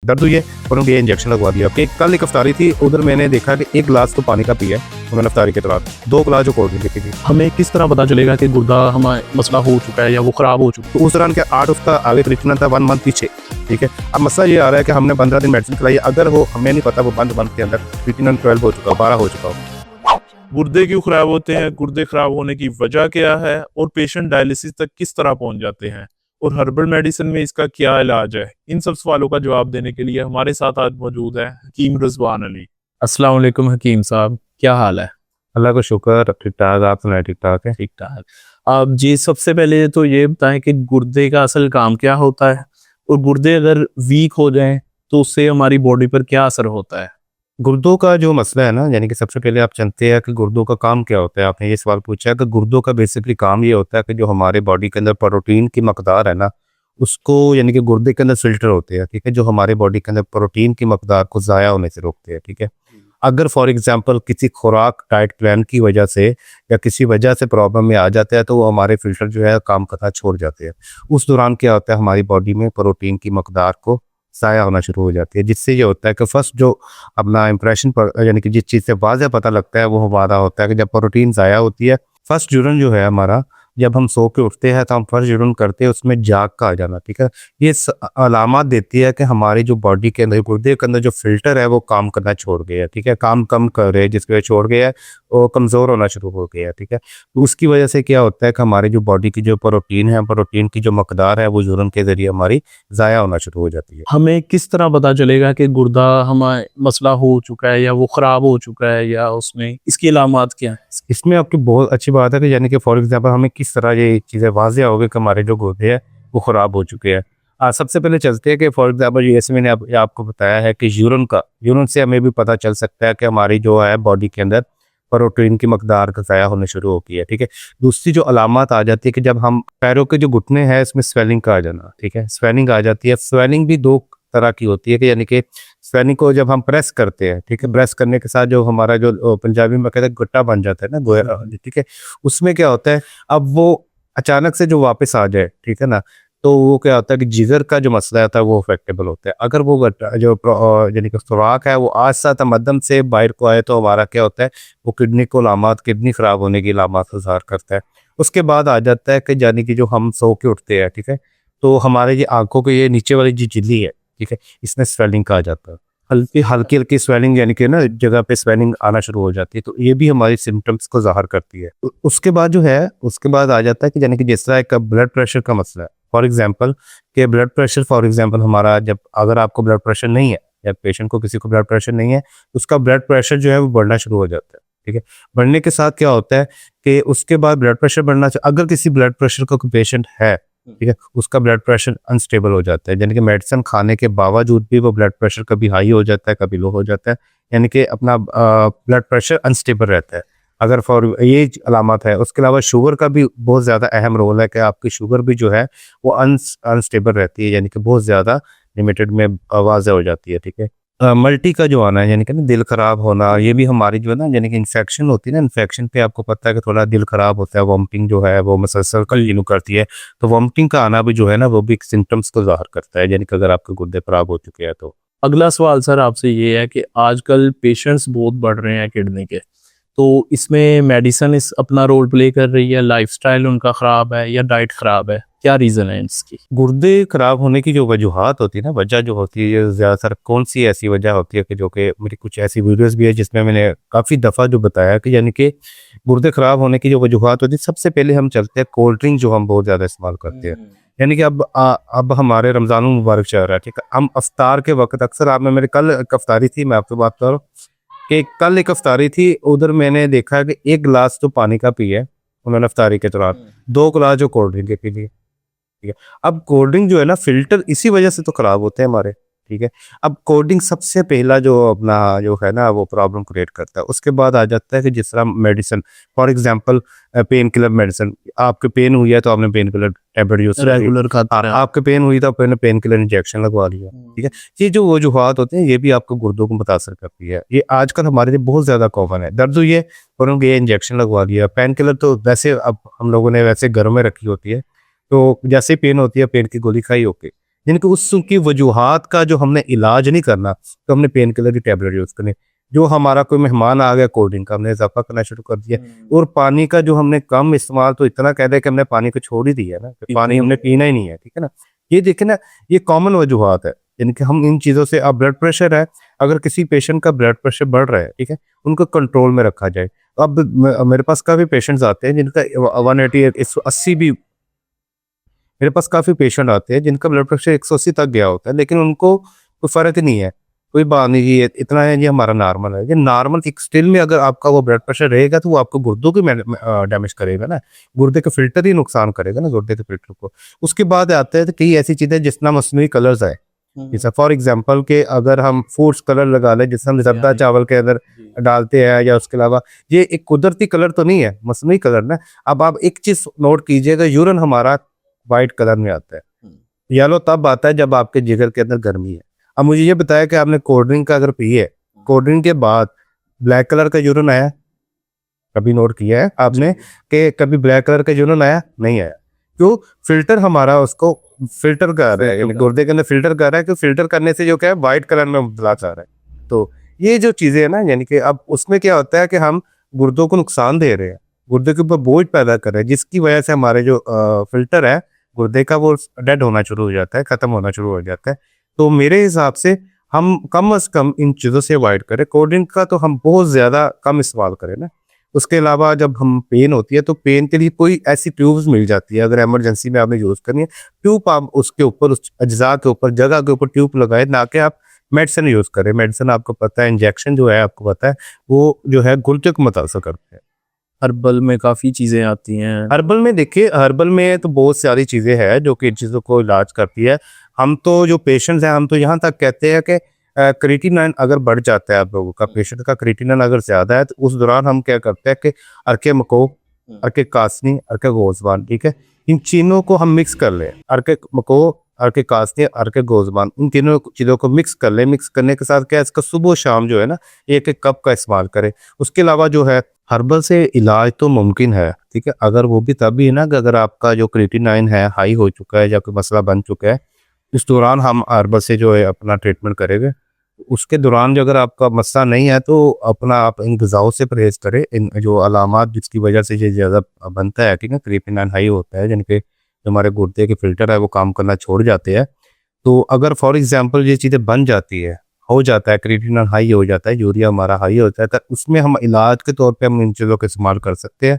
दर्द हुई है और उनको ये इंजेक्शन लगवा दिया कि कल एक अफ्तारी थी, उधर मैंने देखा कि एक गिलास तो पानी का पिया है उन्होंने अफ्तारी के दौरान, 2 गिलास जो कोल्ड ड्रिंक की थी। हमें किस तरह पता चलेगा कि गुर्दा हमारा मसला हो चुका है या वो खराब हो चुका है? तो उस दौरान क्या 8 उसका आगे ट्रीटमेंट था 1 मंथ पीछे, ठीक है। अब मसला ये आ रहा है कि हमने 15 दिन मेडिसिन खिलाई, अगर वो हमें नहीं पता वो 1 मंथ के अंदर ट्रीटमेंट 12 हो चुका हो, 12 हो चुका हो। गुर्दे क्यों खराब होते हैं, गुर्दे खराब होने की वजह क्या है और पेशेंट डायलिसिस तक किस तरह पहुंच जाते हैं और हर्बल मेडिसिन में इसका क्या इलाज है, इन सब सवालों का जवाब देने के लिए हमारे साथ आज मौजूद है हकीम रिजवान अली। अस्सलाम वालेकुम हकीम साहब, क्या हाल है? अल्लाह का शुक्र, ठीक ठाक। आप सुनाए? ठीक ठाक है। ठीक ठाक। आप जी सबसे पहले तो ये बताएं कि गुर्दे का असल काम क्या होता है और गुर्दे अगर वीक हो जाएं तो उससे हमारी बॉडी पर क्या असर होता है? गुर्दों का जो मसला है ना, यानी कि सबसे पहले आप जानते हैं कि गुर्दों का काम क्या होता है। आपने ये सवाल पूछा है कि गुर्दों का बेसिकली काम ये होता है कि जो हमारे बॉडी के अंदर प्रोटीन की मकदार है ना, उसको यानी कि गुर्दे के अंदर फिल्टर होते हैं, ठीक है, जो हमारे बॉडी के अंदर प्रोटीन की मकदार को ज़ाया होने से रोकते हैं, ठीक है। अगर फॉर एग्जांपल किसी खुराक डाइट प्लान की वजह से या किसी वजह से प्रॉब्लम में आ जाता है तो वो हमारे फिल्टर जो है काम करना छोड़ जाते हैं। उस दौरान क्या होता है, हमारी बॉडी में प्रोटीन की मकदार को ज़ाया होना शुरू हो जाती है, जिससे ये होता है कि फर्स्ट जो अपना इंप्रेशन पर यानी कि जिस चीज़ से वाज़ह पता लगता है वो हमारा होता है कि जब प्रोटीन ज़ाया होती है, फर्स्ट जुर्न जो है हमारा, जब हम सो के उठते हैं तो हम फर्स्ट जुर्न करते हैं उसमें जाग का आ जाना, ठीक है। ये अलामत देती है कि हमारी जो बॉडी के अंदर गुर्दे के अंदर जो फिल्टर है वो काम करना छोड़ गया है, ठीक है, काम कम कर रहे हैं, जिसकी वजह छोड़ गया है, वो कमज़ोर होना शुरू हो गया है, ठीक है। तो उसकी वजह से क्या होता है कि हमारी जो बॉडी की जो प्रोटीन है, प्रोटीन की जो मकदार है वो जुर्न के ज़रिए हमारी ज़ाया होना शुरू हो जाती है। हमें किस तरह पता चलेगा कि गुर्दा हमारा मसला हो चुका है या वो खराब हो चुका है या उसमें इसकी अलामत क्या है? इसमें आपकी बहुत अच्छी बात है कि यानी कि फॉर एग्जांपल हमें किस तरह ये चीज़ें वाज़ेह हो गई कि हमारे जो गुर्दे हैं वो ख़राब हो चुके हैं। सबसे पहले चलते हैं कि फॉर एग्जांपल जैसे मैंने आपको बताया है कि यूरिन से हमें भी पता चल सकता है कि हमारी जो है बॉडी के अंदर प्रोटीन की मकदार का ज़ाया होना शुरू हो गई है, ठीक है। दूसरी जो अलामत आ जाती है कि जब हम पैरों के जो घुटने हैं इसमें स्वेलिंग का आ जाना, ठीक है, स्वेलिंग आ जाती है। स्वेलिंग भी 2 तरह की होती है कि यानी कि स्वेलिंग को जब हम प्रेस करते हैं, ठीक है, प्रेस करने के साथ जो हमारा जो पंजाबी में कहते हैं गट्टा बन जाता है ना, गोया, ठीक है, उसमें क्या होता है, अब वो अचानक से जो वापस आ जाए, ठीक है ना, तो वो क्या होता है कि जिगर का जो मसला होता है वो अफेक्टेबल होता है। अगर वो यानी कि खुराक है वो आहिस्ता तमद्दन से बाहर को आए तो हमारा क्या होता है, वो किडनी को अलामत, किडनी खराब होने की अलामत को ज़ाहिर करता है। उसके बाद आ जाता है कि यानी कि जो हम सो के उठते हैं, ठीक है, तो हमारे ये आंखों के ये नीचे वाली जो झिल्ली है, ठीक है, इसमें स्वेलिंग का आ जाता है, हल्की हल्की हल्की स्वेलिंग, यानी कि ना जगह पे स्वेलिंग आना शुरू हो जाती है, तो ये भी हमारी सिम्टम्स को ज़ाहिर करती है। उसके बाद जो है, उसके बाद आ जाता है कि यानी कि जिस तरह एक ब्लड प्रेशर का मसला है, फॉर एग्जांपल कि ब्लड प्रेशर, फॉर एग्जांपल हमारा जब अगर आपको ब्लड प्रेशर नहीं है या पेशेंट को किसी को ब्लड प्रेशर नहीं है तो उसका ब्लड प्रेशर जो है वो बढ़ना शुरू हो जाता है, ठीक है। बढ़ने के साथ क्या होता है कि उसके बाद ब्लड प्रेशर बढ़ना, अगर किसी ब्लड प्रेशर का कोई पेशेंट है, ठीक है, उसका ब्लड प्रेशर अनस्टेबल हो जाता है, यानी कि मेडिसिन खाने के बावजूद भी वो ब्लड प्रेशर कभी हाई हो जाता है कभी लो हो जाता है, यानी कि अपना ब्लड प्रेशर अनस्टेबल रहता है। अगर फॉर ये अलामत है, उसके अलावा शुगर का भी बहुत ज़्यादा अहम रोल है कि आपकी शुगर भी जो है वो अनस्टेबल रहती है, यानी कि बहुत ज़्यादा लिमिटेड में वाज़ेह हो जाती है, ठीक है। मल्टी का जो आना है, यानी कि ना दिल खराब होना, ये भी हमारी जो है ना, यानी कि इन्फेक्शन होती है ना, इन्फेक्शन पे आपको पता है कि थोड़ा दिल खराब होता है, वॉमिटिंग जो है वो मसलसल कंटिन्यू करती है, तो वॉमिटिंग का आना भी जो है ना वो भी सिम्टम्स को ज़ाहिर करता है, यानी कि अगर आपके गुर्दे खराब हो चुके हैं तो। अगला सवाल सर आपसे ये है कि आजकल पेशेंट्स बहुत बढ़ रहे हैं किडनी के, तो इसमें मेडिसिन इस अपना रोल प्ले कर रही है, लाइफस्टाइल उनका ख़राब है या डाइट ख़राब है, क्या रीज़न है इसकी? गुर्दे खराब होने की जो वजूहात होती है ना, वजह जो होती है ज़्यादातर कौन सी ऐसी वजह होती है कि जो कि मेरी कुछ ऐसी वीडियोस भी है जिसमें मैंने काफ़ी दफ़ा जो बताया कि यानी कि गुर्दे खराब होने की जो वजूहात होती है, सबसे पहले हम चलते हैं कोल्ड ड्रिंक जो हम बहुत ज़्यादा इस्तेमाल करते हैं। यानी कि अब हमारे रमज़ान मुबारक चल रहा है, ठीक है, हम अफ्तार के वक्त अक्सर आपने मेरे कल एक अफ्तारी थी, मैं आपको बात कर रहा हूँ कि कल एक अफ्तारी थी, उधर मैंने देखा कि 1 गिलास तो पानी का पिया है उन्होंने अफ्तारी के दौरान, 2 गिलास जो कोल्ड ड्रिंक के पी लिए, ठीक है। अब कोल्ड ड्रिंक जो है ना, फिल्टर इसी वजह से तो खराब होते हैं हमारे, ठीक है। अब कोल्ड ड्रिंक सबसे पहला जो अपना जो है ना वो प्रॉब्लम क्रिएट करता है। उसके बाद आ जाता है कि जिस तरह medicine, for example pain killer medicine, आपके पेन हुई है तो आपने pain killer tablet use regular खाते हैं आपके पेन हुई तो आपने पेन किलर इंजेक्शन लगवा लिया, ठीक है। ये जो वजूहात होते हैं ये भी आपको गुर्दों को मुतासर करती है। ये आजकल हमारे लिए बहुत ज्यादा कॉमन है, दर्द हुई है और उनको ये इंजेक्शन लगवा लिया। पेन किलर तो वैसे अब हम लोगों ने वैसे घर में रखी होती है, तो जैसे पेन होती है पेन की गोली खाई, ओके, यानी कि उसकी वजूहात का जो हमने इलाज नहीं करना, तो हमने पेन किलर की टैबलेट यूज़ करनी। जो हमारा कोई मेहमान आ गया, कोल्ड ड्रिंक का हमने इजाफा करना शुरू कर दिया, और पानी का जो हमने कम इस्तेमाल, तो इतना कह दे कि हमने पानी को छोड़ ही दिया है ना, कि पानी हमने पीना ही नहीं है, ठीक है ना। ये देखें ना, ये कॉमन वजूहात है, यानी कि हम इन चीज़ों से, अब ब्लड प्रेशर है, अगर किसी पेशेंट का ब्लड प्रेशर बढ़ रहा है, ठीक है, उनको कंट्रोल में रखा जाए। अब मेरे पास काफ़ी पेशेंट्स आते हैं जिनका 180 180 भी, मेरे पास काफ़ी पेशेंट आते हैं जिनका ब्लड प्रेशर 180 तक गया होता है, लेकिन उनको कोई फ़र्क ही नहीं है, कोई बात नहीं, ये इतना है, ये हमारा नॉर्मल है। ये नॉर्मल एक स्टिल में अगर आपका वो ब्लड प्रेशर रहेगा, तो वो आपको गुर्दों की डैमेज करेगा ना, गुर्दे के फिल्टर ही नुकसान करेगा ना, गुर्दे के फिल्टर को। उसके बाद आते हैं तो कई ऐसी चीज़ें जिसमें मसनूई कलर्स आए, जैसे फॉर एग्जांपल के अगर हम फूड्स कलर लगा लें, जैसे हम जर्दा चावल के अंदर डालते हैं, या उसके अलावा ये एक कुदरती कलर तो नहीं है, मसनूई कलर ना। अब आप एक चीज़ नोट कीजिएगा, यूरिन हमारा वाइट कलर में आता है, येलो तब आता है जब आपके जिगर के अंदर गर्मी है। अब मुझे ये बताया कि आपने कोल्ड ड्रिंक का अगर पी है, कोल्ड ड्रिंक के बाद ब्लैक कलर का यूरिन आया, कभी नोट किया है आपने कि कभी ब्लैक कलर का यूरिन आया? नहीं आया। क्यों? फिल्टर हमारा उसको फिल्टर कर रहा है, यानी गुर्दे के अंदर फिल्टर कर रहा है, कि फिल्टर करने से जो क्या है, व्हाइट कलर में बदला जा रहा है। तो ये जो चीज़ें है ना, यानी कि अब उसमें क्या होता है कि हम गुर्दों को नुकसान दे रहे हैं, गुर्दे के ऊपर बोझ पैदा कर रहे हैं, जिसकी वजह से हमारे जो फिल्टर है गुर्दे का, वो डेड होना शुरू हो जाता है, खत्म होना शुरू हो जाता है। तो मेरे हिसाब से हम कम से कम इन चीज़ों से अवॉइड करें। कोल्ड ड्रिंक का तो हम बहुत ज़्यादा कम इस्तेमाल करें ना। उसके अलावा जब हम पेन होती है, तो पेन के लिए कोई ऐसी ट्यूब्स मिल जाती है, अगर इमरजेंसी में आपने यूज़ करनी है, ट्यूब आप उसके ऊपर, उस अज्जा के ऊपर, जगह के ऊपर ट्यूब लगाए, ना कि आप मेडिसिन यूज़ करें। मेडिसिन आपको पता है, इंजेक्शन जो है आपको पता है, वो जो है गुर्दे को मुतासर करते हैं। हर्बल में काफ़ी चीज़ें आती हैं। हर्बल में देखिए, हर्बल में तो बहुत सारी चीज़ें हैं जो कि इन चीज़ों को इलाज करती है। हम तो जो पेशेंट्स हैं, हम तो यहाँ तक कहते हैं कि क्रिएटिनिन अगर बढ़ जाता है आप लोगों का, पेशेंट का क्रिएटिनिन अगर ज़्यादा है, तो उस दौरान हम क्या करते हैं कि अरके मको, अरके कासनी, अरके गोज़बान, ठीक है, इन तीनों को हम मिक्स कर लें। अरके मको, अरके कासनी, अरके गोज़बान, इन तीनों चीज़ों को मिक्स कर लें। मिक्स करने के साथ क्या, इसका सुबह शाम जो है ना, एक एक कप का इस्तेमाल करें। उसके अलावा जो है, हर्बल से इलाज तो मुमकिन है, ठीक है, अगर वो भी तभी है ना कि अगर आपका जो क्रिएटिनिन है हाई हो चुका है, या कोई मसला बन चुका है, इस दौरान हम हर्बल से जो है अपना ट्रीटमेंट करेंगे। उसके दौरान जो अगर आपका मसला नहीं है, तो अपना आप इन ग़िज़ाओं से परहेज़ करें। इन जो अलामात जिसकी वजह से ये ज़्यादा बनता है, ठीक है, क्रिएटिनिन हाई होता है, यानी कि जो हमारे गुर्दे के फिल्टर है वो काम करना छोड़ जाते हैं। तो अगर फॉर एग्जांपल ये चीज़ें बन जाती है, हो जाता है, क्रिएटिनिन हाई हो जाता है, यूरिया हमारा हाई होता है, तो उसमें हम इलाज के तौर पे हम इन चीज़ों का इस्तेमाल कर सकते हैं।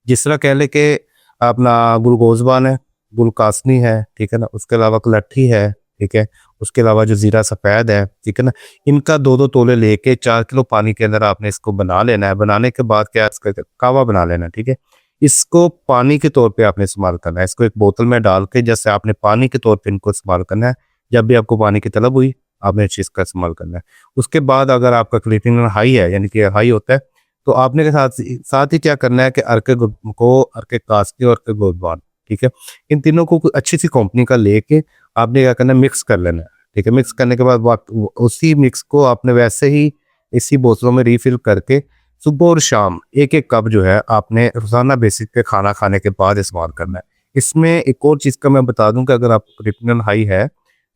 जिस तरह कह लें कि अपना गुलगोज़बान है, गुलकासनी है, ठीक है ना, उसके अलावा कलट्ठी है, ठीक है, उसके अलावा जो ज़ीरा सफ़ेद है, ठीक है ना, इनका 2-2 तोले लेके 4 किलो पानी के अंदर आपने इसको बना लेना है। बनाने के बाद क्या, इसका कावा बना लेना है, ठीक है। इसको पानी के तौर पे आपने इस्तेमाल करना है। इसको एक बोतल में डाल के, जैसे आपने पानी के तौर पे इनको इस्तेमाल करना है। जब भी आपको पानी की तलब हुई, आपने इस चीज़ का इस्तेमाल करना है। उसके बाद अगर आपका क्रिएटिनिन हाई है, यानी कि हाई होता है, तो आपने के साथ साथ ही क्या करना है कि अरके को, अरके कासनी और अरके गोज़बान, ठीक है, इन तीनों को अच्छी सी कंपनी का लेके आपने क्या करना है, मिक्स कर लेना है, ठीक है। मिक्स करने के बाद उसी मिक्स को आपने वैसे ही इसी बोतलों में रिफिल करके सुबह और शाम एक-एक कप जो है आपने रोज़ाना बेसिस पे खाना खाने के बाद इस्तेमाल करना है। इसमें एक और चीज़ का मैं बता दूं कि अगर आपका क्रिएटिनिन हाई है,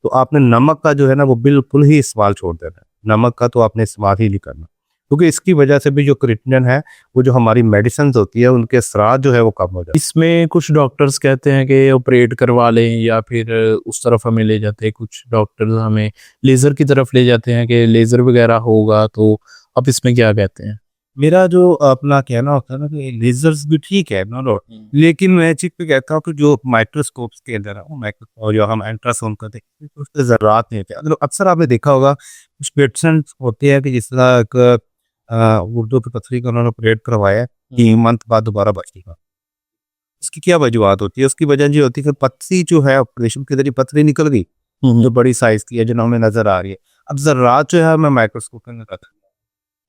तो आपने नमक का जो है ना, वो बिल्कुल ही इस्तेमाल छोड़ देना है। नमक का तो आपने इस्तेमाल ही नहीं करना, क्योंकि इसकी वजह से भी जो क्रिएटिनिन है, वो जो हमारी मेडिसिन होती है, उनके असरात जो है वो कम हो जाते हैं। इसमें कुछ डॉक्टर्स कहते हैं कि ऑपरेट करवा लें, या फिर उस तरफ हमें ले जाते हैं, कुछ डॉक्टर्स हमें लेज़र की तरफ ले जाते हैं कि लेज़र वगैरह होगा। तो आप इसमें क्या कहते हैं? मेरा जो अपना कहना होता है ना, कि लेजर्स भी ठीक है, नो डाउट, लेकिन मैं चीज पे कहता हूँ कि जो माइक्रोस्कोप्स के अंदर है, वो माइक्रोस्कोप, और जो हम अल्ट्रासाउंड करते हैं, तो उसके ज़रात नहीं होते। अगर अक्सर आपने देखा होगा, कुछ पेशेंट्स होते हैं कि जिस तरह एक उर्दू की पथरी का उन्होंने ऑपरेट करवाया है, कि मंथ बाद दोबारा बचेगा। उसकी क्या वजूहत होती है? उसकी वजह ये होती है कि पथरी जो है, ऑपरेशन के जरिए पथरी निकल गई, जो बड़ी साइज की है, जो हमें नजर आ रही है। अब ज़रात जो है, मैं माइक्रोस्कोप के अंदर करता हूँ,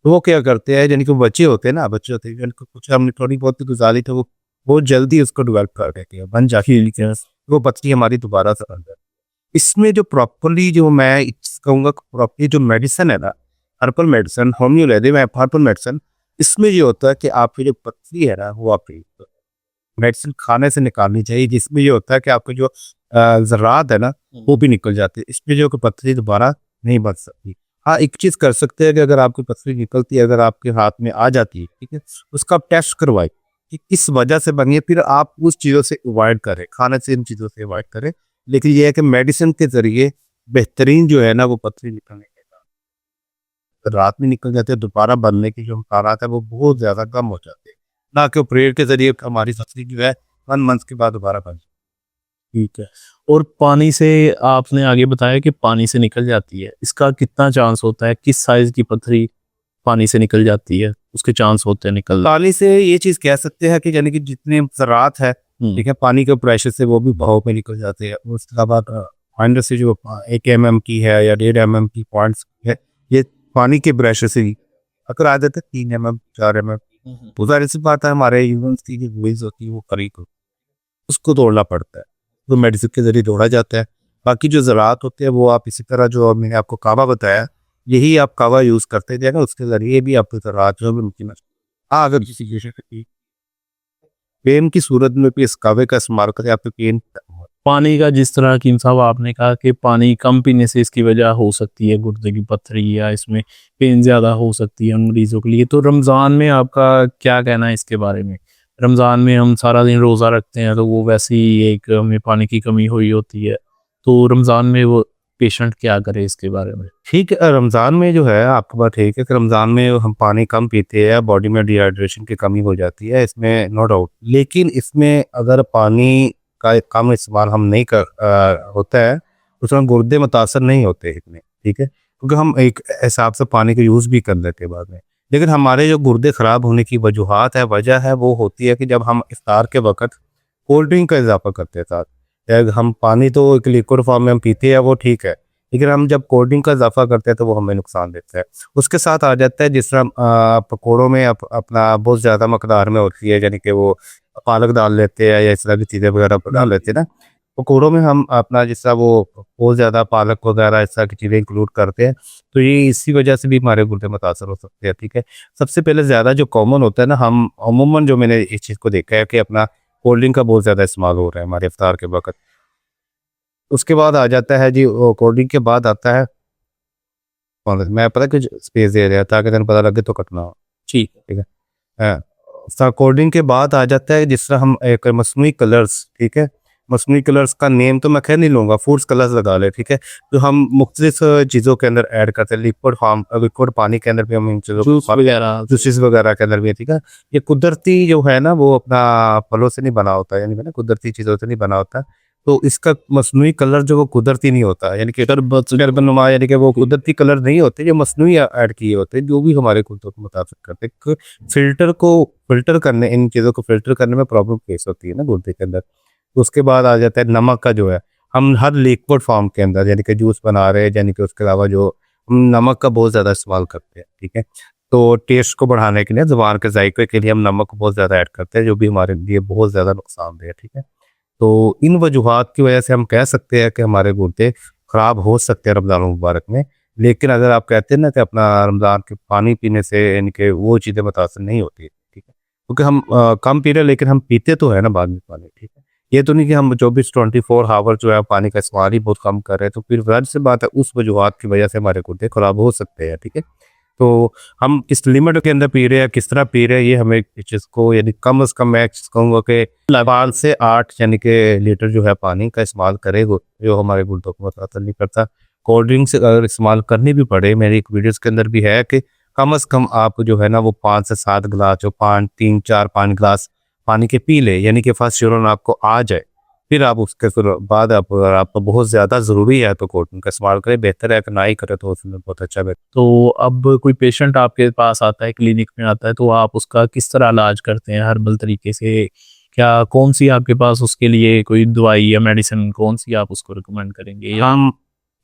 तो वो क्या करते हैं, यानी कि बच्चे होते हैं ना, बच्चे होते हैं जिनको कुछ हमने थोड़ी बहुत गुजारी, तो वो बहुत जल्दी उसको डेवलप कर देती है, बन जाती है, वो पथरी हमारी दोबारा से बन जाती है। इसमें जो प्रॉपरली, जो मैं कहूँगा प्रॉपरली जो मेडिसिन है ना, हर्बल मेडिसिन, होम्योपैथी में हर्बल मेडिसिन, इसमें ये होता है कि आपकी जो पथरी है ना, वो आपकी मेडिसिन खाने से निकालनी चाहिए, जिसमें ये होता है कि आपके जो ज़रात है ना वो भी निकल जाती है। इसमें जो कि पथरी दोबारा नहीं बन सकती। हाँ, एक चीज़ कर सकते हैं कि अगर आपकी पथरी निकलती है, अगर आपके हाथ में आ जाती है, ठीक है, उसका आप टेस्ट करवाएं कि किस वजह से बनी है, फिर आप उस चीज़ों से अवॉइड करें, खाने से इन चीज़ों से अवॉइड करें। लेकिन ये है कि मेडिसिन के ज़रिए बेहतरीन जो है ना वो पथरी निकलने के रात में निकल जाते हैं, दोबारा बनने की जो इम्कानात है वो बहुत ज़्यादा कम हो जाते हैं। ना कि ऑपरेट के ज़रिए हमारी पथरी जो है 1 मंथ के बाद दोबारा बन। ठीक है। और पानी से आपने आगे बताया कि पानी से निकल जाती है, इसका कितना चांस होता है? किस साइज की पथरी पानी से निकल जाती है, उसके चांस होते हैं निकल? पानी से ये चीज़ कह सकते हैं कि यानी कि जितने ज़रात है, ठीक है, पानी के प्रेशर से वो भी बहाव में निकल जाते हैं। उसके बाद अंदर से जो 1 mm की है या 1.5 mm की पॉइंट्स है, ये पानी के प्रेशर से ही अगर आ जाते हैं 3 mm 4 mm। वो ज़ाहिर सी बात है हमारे ह्यूमन्स की जो वेज होती है वो करीब उसको तोड़ना पड़ता है, तो मेडिसिन के ज़रिए तोड़ा जाता है। बाकी जो ज़रात होते हैं वो आप इसी तरह जो मैंने आपको कावा बताया, यही आप कावा यूज़ करते जाएगा, उसके ज़रिए भी आपकी ज़रात जो है वो मुमकिन है। हाँ, अगर किसी पेन की सूरत में भी इस कावे का इस्तेमाल करें, आपके पेन पानी का जिस तरह कीम साहब आपने कहा कि पानी कम पीने से इसकी वजह हो सकती है गुर्दे की पथरी या इसमें पेन ज़्यादा हो सकती है उन मरीज़ों के लिए, तो रमज़ान में आपका क्या कहना है इसके बारे में? रमज़ान में हम सारा दिन रोज़ा रखते हैं तो वो वैसे ही एक हमें पानी की कमी हुई होती है, तो रमज़ान में वो पेशेंट क्या करे इसके बारे में? ठीक है। रमज़ान में जो है आपकी बात ठीक है कि रमज़ान में हम पानी कम पीते हैं, बॉडी में डिहाइड्रेशन की कमी हो जाती है, इसमें नो डाउट। लेकिन इसमें अगर पानी का कम इस्तेमाल हम नहीं होता है, उसमें गुर्दे मुतासर नहीं होते इतने, ठीक है, क्योंकि हम एक हिसाब से पानी का यूज़ भी कर लेते हैं बाद में। लेकिन हमारे जो गुर्दे ख़राब होने की वजूहात है, वजह है, वो होती है कि जब हम इफ्तार के वक़्त कोल्ड ड्रिंक का इज़ाफ़ा करते हैं साथ। हम पानी तो एक लिक्विड फॉर्म में हम पीते हैं वो ठीक है, लेकिन हम जब कोल्ड ड्रिंक का इज़ाफ़ा करते हैं तो वो हमें नुकसान देता है। उसके साथ आ जाता है जिस तरह पकौड़ों में अपना बहुत ज़्यादा मकदार में होती है, यानी कि वो पालक डाल लेते हैं या इस तरह की चीज़ें वगैरह डाल लेते हैं ना, पकौड़ों में हम अपना जिस तरह वो बहुत ज़्यादा पालक वगैरह इस तरह की चीज़ें इंक्लूड करते हैं, तो ये इसी वजह से भी हमारे गुर्दे मुतासर हो सकते हैं, ठीक है। सबसे पहले ज़्यादा जो कॉमन होता है ना, हम अमूमन जो मैंने इस चीज़ को देखा है कि अपना कोल्ड ड्रिंक का बहुत ज़्यादा इस्तेमाल हो रहा है हमारे इफ्तार के वक़्त। उसके बाद आ जाता है जी कोल्ड ड्रिंक के बाद आता है मैं पता कुछ स्पेस दे रहा ताकि तेन पता लगे तो कटना हो। ठीक ठीक है। कोल्ड ड्रिंक के बाद आ जाता है जिस तरह हम एक मसनूई कलर्स, ठीक है, मसनूई कलर्स का नेम तो मैं खैर नहीं लूँगा, फूड्स कलर्स लगा ले, ठीक है, तो हम मुख्तलिफ चीज़ों के अंदर ऐड करते हैं, लिक्विड फॉर्म लिक्विड पानी के अंदर भी हम इन चीज़ों जूस वगैरह जूसेस वगैरह के अंदर भी, ठीक है। ये कुदरती जो है ना वो अपना फलों से नहीं बना होता, यानी ना कुदरती चीज़ों से नहीं बना होता, तो इसका मसनूई कलर जो वो कुदरती नहीं होता, यानी कि शरबतनुमा, यानी कि वो कुदरती कलर नहीं होते, जो मसनूई ऐड किए होते हैं, जो भी हमारे गुर्दों को मुतासिर करते हैं। फिल्टर करने, इन चीज़ों को फिल्टर करने में प्रॉब्लम फेस होती है ना गुर्दे के अंदर। उसके बाद आ जाता है नमक का जो है, हम हर लिक्विड फॉर्म के अंदर यानी कि जूस बना रहे हैं, यानी कि उसके अलावा जो हम नमक का बहुत ज़्यादा इस्तेमाल करते हैं, ठीक है, तो टेस्ट को बढ़ाने के लिए, ज़ुबान के जायके के लिए हम नमक को बहुत ज़्यादा ऐड करते हैं, जो भी हमारे लिए बहुत ज़्यादा नुकसानदेह है, ठीक है। तो इन वजूहात की वजह से हम कह सकते हैं कि हमारे गुर्दे ख़राब हो सकते हैं रमज़ान मुबारक में। लेकिन अगर आप कहते हैं ना कि अपना रमज़ान के पानी पीने से यानी कि वो चीज़ें मुतासिर नहीं होती, ठीक है, क्योंकि हम कम पी रहे हैं लेकिन हम पीते तो है ना बाद में पानी, ठीक है। ये तो नहीं कि हम 24 आवर जो है पानी का इस्तेमाल ही बहुत कम कर रहे हैं, तो फिर ज़ाहिर सी बात है उस वजूहात की वजह से हमारे गुर्दे ख़राब हो सकते हैं, ठीक है। तो हम किस लिमिट के अंदर पी रहे हैं, किस तरह पी रहे हैं, ये हमें इस चीज़ को यानी कम से कम मैं कहूँगा कि 5 से 8 यानी कि लीटर जो है पानी का इस्तेमाल करे, जो हमारे गुर्दों को मुतासर नहीं करता। कोल्ड ड्रिंक से अगर इस्तेमाल करनी भी पड़े, मेरी एक वीडियोस के अंदर भी है कि कम से कम आप जो है ना वो 5 से 7 गिलास जो 5 गिलास पानी के पी ले, यानी कि फर्स्ट यूरिन आपको आ जाए, फिर आप उसके फिर बाद आप अगर आपको बहुत ज़्यादा ज़रूरी है तो कोल्ड ड्रिंक का इस्तेमाल करें, बेहतर है कि ना ही करें तो उसमें बहुत अच्छा बेहतर। तो अब कोई पेशेंट आपके पास आता है, क्लिनिक में आता है, तो आप उसका किस तरह इलाज करते हैं हर्बल तरीके से? क्या कौन सी आपके पास उसके लिए कोई दवाई या मेडिसिन कौन सी आप उसको रिकमेंड करेंगे? हम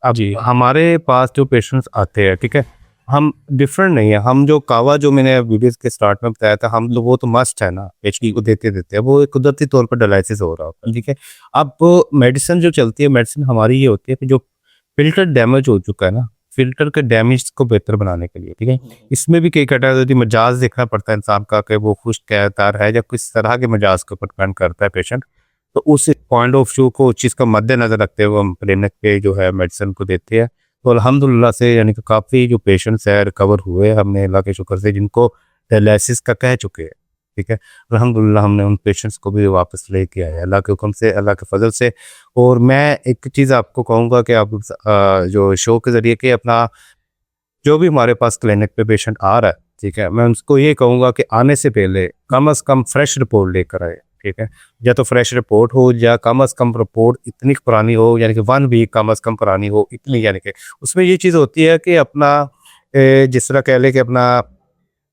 अब जी। हमारे पास जो पेशेंट्स आते हैं, ठीक है, हम डिफरेंट नहीं है, हम जो कावा जो मैंने वीडियोस के स्टार्ट में बताया था, हम लोग वो तो मस्ट है ना, एचडी को देते हैं, वो एक कुदरती तौर पर डायलिसिस हो रहा होता है, ठीक है। अब मेडिसिन जो चलती है, मेडिसिन हमारी ये होती है कि जो फिल्टर डैमेज हो चुका है ना, फिल्टर के डैमेज को बेहतर बनाने के लिए, ठीक है, इसमें भी कई कैटेगरी मजाज देखना पड़ता है इंसान का कि वो खुश कहतार है या किस तरह के मजाज के ऊपर डिपेंड करता है पेशेंट। तो उस पॉइंट ऑफ व्यू को, उस चीज़ का मद्देनज़र रखते हुए हम क्लिनिक पे जो है मेडिसिन को देते हैं। तो अल्हम्दुलिल्लाह से यानी कि काफ़ी जो पेशेंट्स है रिकवर हुए, हमने अल्लाह के शुक्र से, जिनको डायलिसिस का कह चुके हैं, ठीक है, अल्हम्दुलिल्लाह हमने उन पेशेंट्स को भी वापस लेके आए अल्लाह के हुक्म से, अल्लाह के फजल से। और मैं एक चीज़ आपको कहूँगा कि आप जो शो के ज़रिए कि अपना जो भी हमारे पास क्लिनिक पे पेशेंट आ रहा है, ठीक है, मैं उनको ये कहूँगा कि आने से पहले कम से कम फ्रेश रिपोर्ट लेकर आए, ठीक है। या तो फ्रेश रिपोर्ट हो, या कम से कम रिपोर्ट इतनी पुरानी हो, यानी कि 1 वीक कम से कम पुरानी हो, इतनी, यानी कि उसमें ये चीज़ होती है कि अपना जिस तरह कह लें कि अपना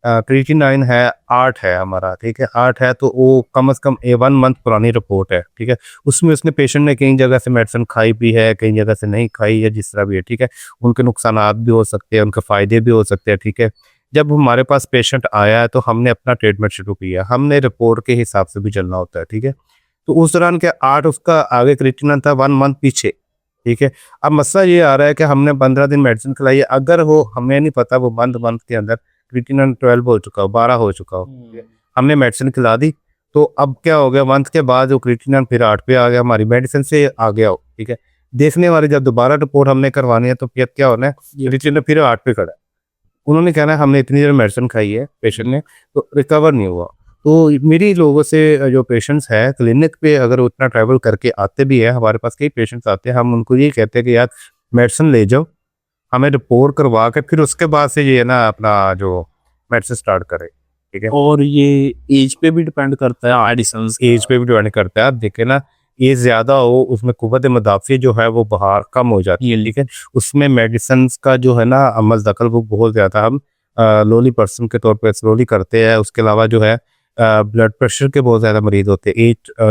क्रिएटिनिन है 8 है हमारा, ठीक है, 8 है, तो वो कम से कम 1 मंथ पुरानी रिपोर्ट है, ठीक है। उसमें उसने पेशेंट ने कई जगह से मेडिसिन खाई भी है, कई जगह से नहीं खाई है, जिस तरह भी है, ठीक है। उनके नुकसानात भी हो सकते हैं, उनके फ़ायदे भी हो सकते हैं, ठीक है। जब हमारे पास पेशेंट आया है तो हमने अपना ट्रीटमेंट शुरू किया, हमने रिपोर्ट के हिसाब से भी चलना होता है, ठीक है। तो उस दौरान क्या 8 उसका आगे क्रिएटिनिन था, 1 मंथ पीछे, ठीक है। अब मसला ये आ रहा है कि हमने 15 दिन मेडिसिन खिलाई है, अगर वो हमें नहीं पता वो मंथ के अंदर क्रिएटिनिन 12 हो चुका हो, 12 हो चुका हो, हमने मेडिसिन खिला दी, तो अब क्या हो गया, मंथ के बाद वो क्रिएटिनिन फिर 8 पे आ गया, हमारी मेडिसिन से आ गया हो, ठीक है। देखने वाले जब दोबारा रिपोर्ट हमने करवानी है तो फिर क्या होना है, क्रिएटिनिन फिर 8 पे खड़ा है। उन्होंने कहना है हमने इतनी देर मेडिसिन खाई है पेशेंट ने, तो रिकवर नहीं हुआ। तो मेरी लोगों से जो पेशेंट्स है क्लिनिक पे अगर उतना ट्रैवल करके आते भी है, हमारे पास कई पेशेंट्स आते हैं, हम उनको ये कहते हैं कि यार मेडिसिन ले जाओ, हमें रिपोर्ट करवा के फिर उसके बाद से ये ना अपना जो मेडिसिन स्टार्ट करें, ठीक है। और ये एज पे भी डिपेंड करता है, मेडिसिन एज पे भी डिपेंड करता है। आप देखें ना, एज ज़्यादा हो उसमें कुव्वत मुदाफ़ी जो है वो बाहर कम हो जाती है, ठीक है। उसमें मेडिसिन का जो है ना अमल दखल वो बहुत ज़्यादा हम लोली पर्सन के तौर पे स्लोली करते हैं। उसके अलावा जो है ब्लड प्रेशर के बहुत ज़्यादा मरीज़ होते हैं,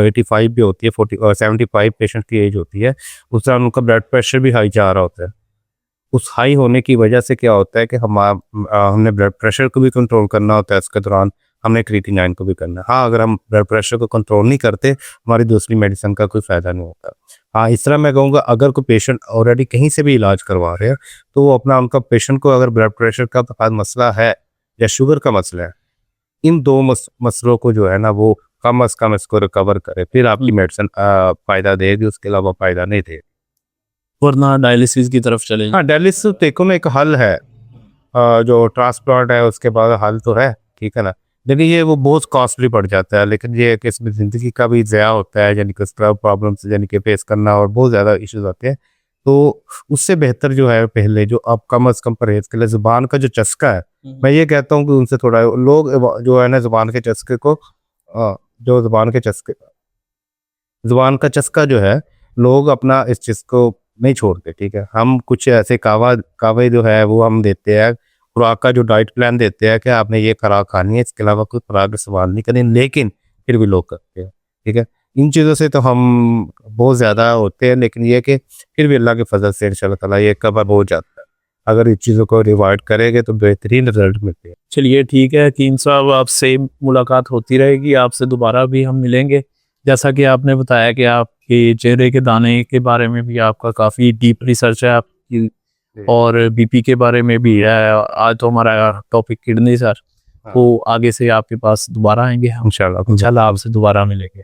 85 भी होती है, 75 पेशेंट की एज होती है, उस दौरान उनका ब्लड प्रेशर भी हाई जा रहा होता है। उस हाई होने की वजह से क्या होता है कि हमने ब्लड प्रेशर को भी कंट्रोल करना होता है, इसके दौरान हमने क्रिएटिनिन को भी करना है। हाँ, अगर हम ब्लड प्रेशर को कंट्रोल नहीं करते, हमारी दूसरी मेडिसिन का कोई फ़ायदा नहीं होता। हाँ, इस तरह मैं कहूँगा अगर कोई पेशेंट ऑलरेडी कहीं से भी इलाज करवा रहे हैं, तो वो अपना उनका पेशेंट को अगर ब्लड प्रेशर का मसला है या शुगर का मसला है, इन 2 मसलों को जो है ना वो कम से कम इसको रिकवर करे, फिर आपकी मेडिसिन फ़ायदा देगी, उसके अलावा फ़ायदा नहीं देगी। वरना डायलिसिस की तरफ चले जाएं। हाँ, डायलिसिस देखो ना एक हल है, जो ट्रांसप्लांट है उसके बाद हल तो है, ठीक है ना। लेकिन ये वो बहुत कॉस्टली पड़ जाता है, लेकिन ये है कि इसमें ज़िंदगी का भी ज़या होता है, यानी कि स्क्रब प्रॉब्लम्स यानी कि फेस करना और बहुत ज़्यादा इश्यूज आते हैं। तो उससे बेहतर जो है पहले जो आप कम से कम परहेज़ के लिए ज़ुबान का जो चस्का है, मैं ये कहता हूँ कि उनसे थोड़ा लोग जो है ना ज़ुबान के चस्के को जो ज़ुबान का चस्का जो है, लोग अपना इस चीज़ को नहीं छोड़ते, ठीक है। हम कुछ ऐसे कावे जो है वो हम देते हैं, खुराक का जो डाइट प्लान देते हैं कि आपने ये खुराक खानी है, इसके अलावा कोई खुराक इस्तेमाल नहीं करनी, लेकिन फिर भी लोग करते हैं, ठीक है। इन चीज़ों से तो हम बहुत ज़्यादा होते हैं, लेकिन ये कि फिर भी अल्लाह के फजल से इंशाल्लाह ताला ये कवर हो जाता है। अगर इस चीज़ों को रिवाइड करेंगे तो बेहतरीन रिजल्ट मिलते हैं। चलिए ठीक है कीम साहब, आपसे मुलाकात होती रहेगी, आपसे दोबारा भी हम मिलेंगे। जैसा कि आपने बताया कि आपके चेहरे के दाने के बारे में भी आपका काफ़ी डीप रिसर्च है आपकी, और बीपी के बारे में भी है। आज तो हमारा टॉपिक किडनी सर, तो आगे से आपके पास दोबारा आएंगे हम, इंशाल्लाह इंशाल्लाह आपसे दोबारा मिलेंगे।